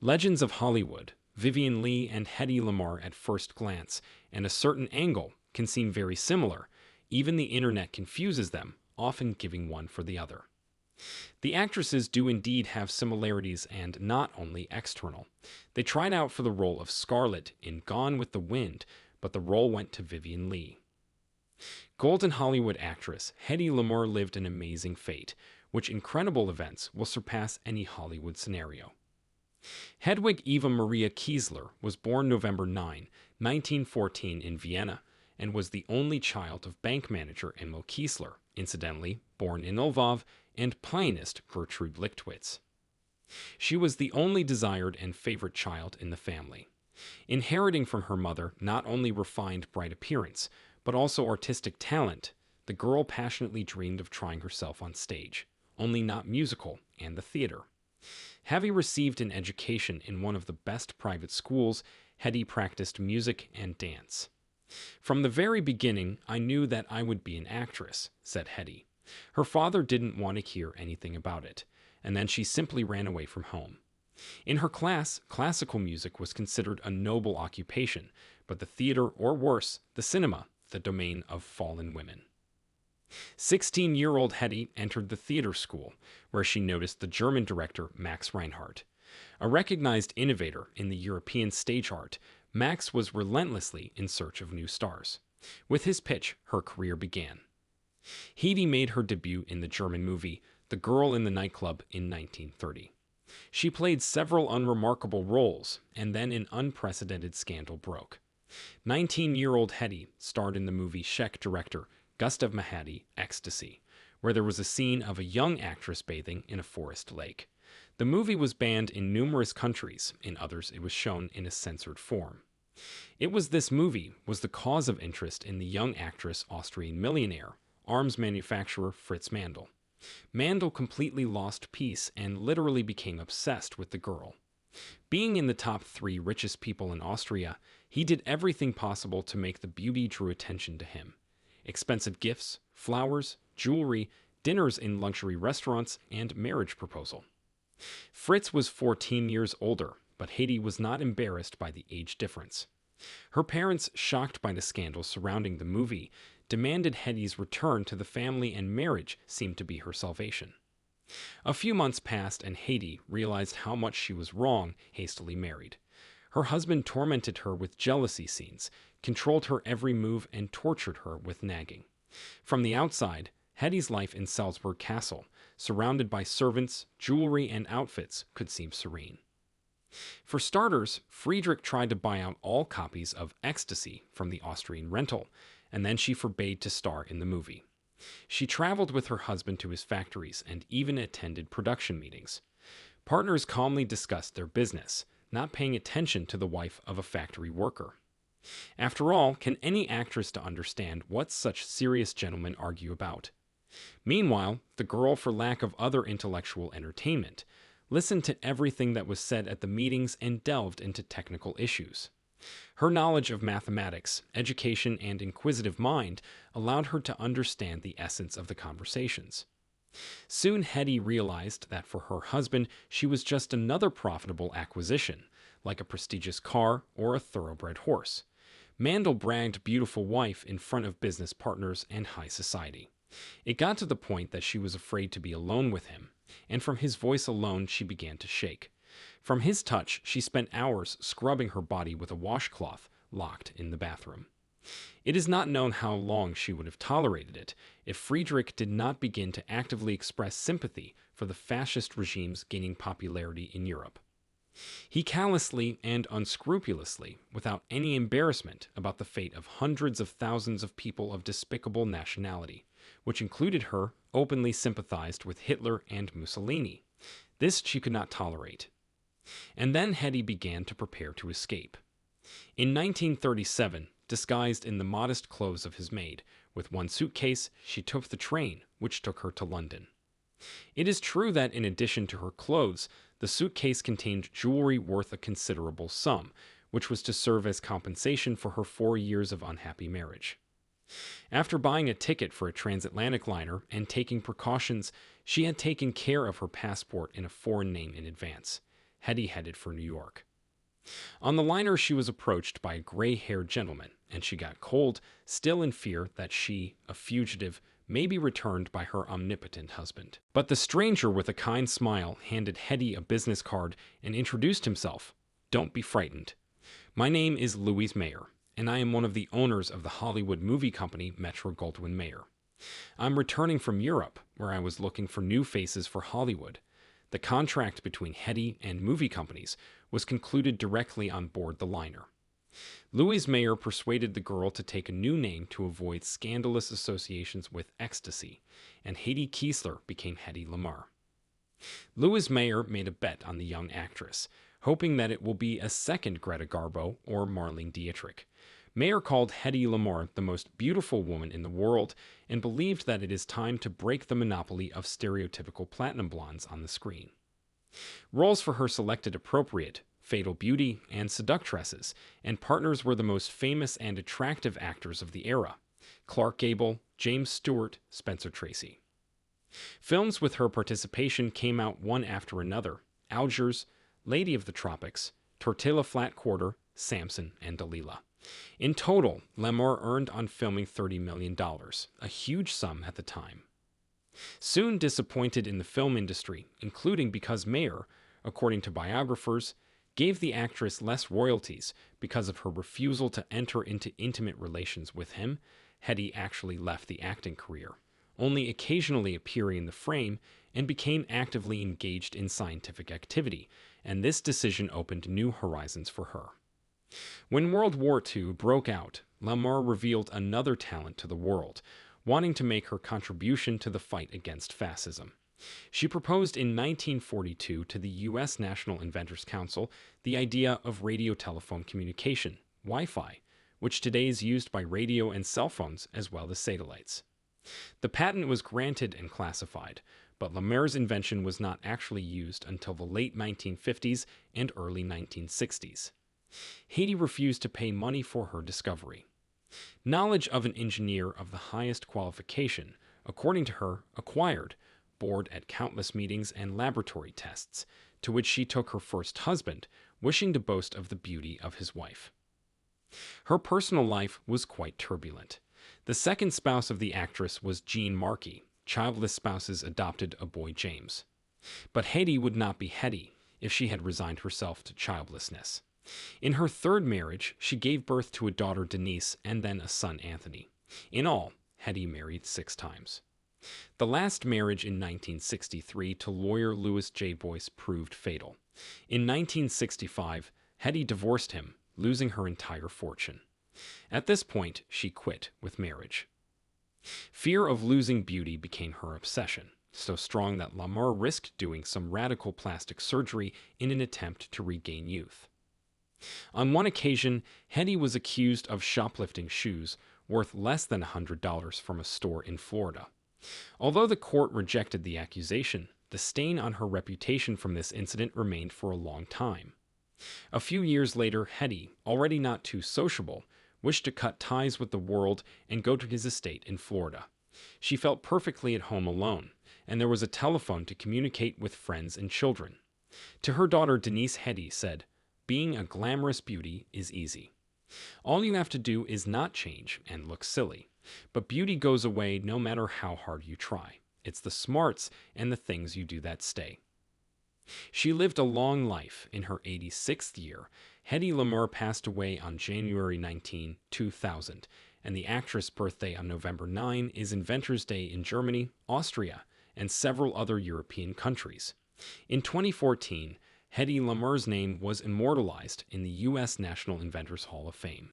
Legends of Hollywood, Vivien Leigh and Hedy Lamarr at first glance, and a certain angle, can seem very similar. Even the internet confuses them, often giving one for the other. The actresses do indeed have similarities, and not only external. They tried out for the role of Scarlett in Gone with the Wind, but the role went to Vivien Leigh. Golden Hollywood actress Hedy Lamarr lived an amazing fate, which incredible events will surpass any Hollywood scenario. Hedwig Eva Maria Kiesler was born November 9, 1914 in Vienna, and was the only child of bank manager Emil Kiesler, incidentally born in Lvov, and pianist Gertrude Lichtwitz. She was the only desired and favorite child in the family, inheriting from her mother not only refined, bright appearance, but also artistic talent. The girl passionately dreamed of trying herself on stage, only not musical, and the theater. Having received an education in one of the best private schools, Hedy practiced music and dance. "From the very beginning, I knew that I would be an actress," said Hedy. Her father didn't want to hear anything about it, and then she simply ran away from home. In her class, classical music was considered a noble occupation, but the theater, or worse, the cinema, the domain of fallen women. 16-year-old Hedy entered the theater school, where she noticed the German director Max Reinhardt. A recognized innovator in the European stage art, Max was relentlessly in search of new stars. With his pitch, her career began. Hedy made her debut in the German movie The Girl in the Nightclub in 1930. She played several unremarkable roles, and then an unprecedented scandal broke. 19-year-old Hedy starred in the movie Czech director Gustav Mahady, Ecstasy, where there was a scene of a young actress bathing in a forest lake. The movie was banned in numerous countries, in others it was shown in a censored form. It was this movie was the cause of interest in the young actress Austrian millionaire, arms manufacturer Fritz Mandl. Mandl completely lost peace and literally became obsessed with the girl. Being in the top 3 richest people in Austria, he did everything possible to make the beauty drew attention to him. Expensive gifts, flowers, jewelry, dinners in luxury restaurants, and marriage proposal. Fritz was 14 years older, but Hedy was not embarrassed by the age difference. Her parents, shocked by the scandal surrounding the movie, demanded Hedy's return to the family, and marriage seemed to be her salvation. A few months passed and Hedy realized how much she was wrong, hastily married. Her husband tormented her with jealousy scenes, controlled her every move, and tortured her with nagging. From the outside, Hedy's life in Salzburg Castle, surrounded by servants, jewelry, and outfits, could seem serene. For starters, Friedrich tried to buy out all copies of Ecstasy from the Austrian rental, and then she forbade to star in the movie. She traveled with her husband to his factories and even attended production meetings. Partners calmly discussed their business, not paying attention to the wife of a factory worker. After all, can any actress to understand what such serious gentlemen argue about? Meanwhile, the girl, for lack of other intellectual entertainment, listened to everything that was said at the meetings and delved into technical issues. Her knowledge of mathematics, education, and inquisitive mind allowed her to understand the essence of the conversations. Soon Hedy realized that for her husband she was just another profitable acquisition, like a prestigious car or a thoroughbred horse. Mandl bragged beautiful wife in front of business partners and high society. It got to the point that she was afraid to be alone with him, and from his voice alone she began to shake. From his touch, she spent hours scrubbing her body with a washcloth locked in the bathroom. It is not known how long she would have tolerated it if Friedrich did not begin to actively express sympathy for the fascist regimes gaining popularity in Europe. He callously and unscrupulously, without any embarrassment about the fate of hundreds of thousands of people of despicable nationality, which included her, openly sympathized with Hitler and Mussolini. This she could not tolerate. And then Hedy began to prepare to escape. In 1937, disguised in the modest clothes of his maid, with one suitcase, she took the train, which took her to London. It is true that in addition to her clothes, the suitcase contained jewelry worth a considerable sum, which was to serve as compensation for her 4 years of unhappy marriage. After buying a ticket for a transatlantic liner and taking precautions, she had taken care of her passport in a foreign name in advance. Hedy headed for New York. On the liner, she was approached by a gray-haired gentleman, and she got cold, still in fear that she, a fugitive, may be returned by her omnipotent husband. But the stranger, with a kind smile, handed Hedy a business card and introduced himself. "Don't be frightened. My name is Louis Mayer, and I am one of the owners of the Hollywood movie company Metro-Goldwyn-Mayer. I'm returning from Europe, where I was looking for new faces for Hollywood. The contract between Hedy and movie companies was concluded directly on board the liner." Louis Mayer persuaded the girl to take a new name to avoid scandalous associations with ecstasy, and Hedy Kiesler became Hedy Lamarr. Louis Mayer made a bet on the young actress, hoping that it will be a second Greta Garbo or Marlene Dietrich. Mayer called Hedy Lamarr the most beautiful woman in the world and believed that it is time to break the monopoly of stereotypical platinum blondes on the screen. Roles for her selected appropriate, Fatal Beauty, and Seductresses, and partners were the most famous and attractive actors of the era: Clark Gable, James Stewart, Spencer Tracy. Films with her participation came out one after another: Algiers, Lady of the Tropics, Tortilla Flat Quarter, Samson, and Delilah. In total, Lamarr earned on filming $30 million, a huge sum at the time. Soon disappointed in the film industry, including because Mayer, according to biographers, gave the actress less royalties because of her refusal to enter into intimate relations with him, Hedy actually left the acting career, only occasionally appearing in the frame, and became actively engaged in scientific activity, and this decision opened new horizons for her. When World War II broke out, Lamarr revealed another talent to the world, wanting to make her contribution to the fight against fascism. She proposed in 1942 to the U.S. National Inventors Council the idea of radio-telephone communication, Wi-Fi, which today is used by radio and cell phones as well as satellites. The patent was granted and classified, but Lamarr's invention was not actually used until the late 1950s and early 1960s. Hedy refused to pay money for her discovery. Knowledge of an engineer of the highest qualification, according to her, acquired, bored at countless meetings and laboratory tests, to which she took her first husband, wishing to boast of the beauty of his wife. Her personal life was quite turbulent. The second spouse of the actress was Jean Markey. Childless spouses adopted a boy, James. But Hedy would not be Hedy if she had resigned herself to childlessness. In her third marriage, she gave birth to a daughter, Denise, and then a son, Anthony. In all, Hedy married 6 times. The last marriage in 1963 to lawyer Louis J. Boyce proved fatal. In 1965, Hedy divorced him, losing her entire fortune. At this point, she quit with marriage. Fear of losing beauty became her obsession, so strong that Lamarr risked doing some radical plastic surgery in an attempt to regain youth. On one occasion, Hedy was accused of shoplifting shoes worth less than $100 from a store in Florida. Although the court rejected the accusation, the stain on her reputation from this incident remained for a long time. A few years later, Hedy, already not too sociable, wished to cut ties with the world and go to his estate in Florida. She felt perfectly at home alone, and there was a telephone to communicate with friends and children. To her daughter, Denise, Hedy said, "Being a glamorous beauty is easy. All you have to do is not change and look silly. But beauty goes away no matter how hard you try. It's the smarts and the things you do that stay." She lived a long life. In her 86th year, Hedy Lamarr passed away on January 19, 2000, and the actress' birthday on November 9 is Inventor's Day in Germany, Austria, and several other European countries. In 2014, Hedy Lamarr's name was immortalized in the U.S. National Inventors Hall of Fame.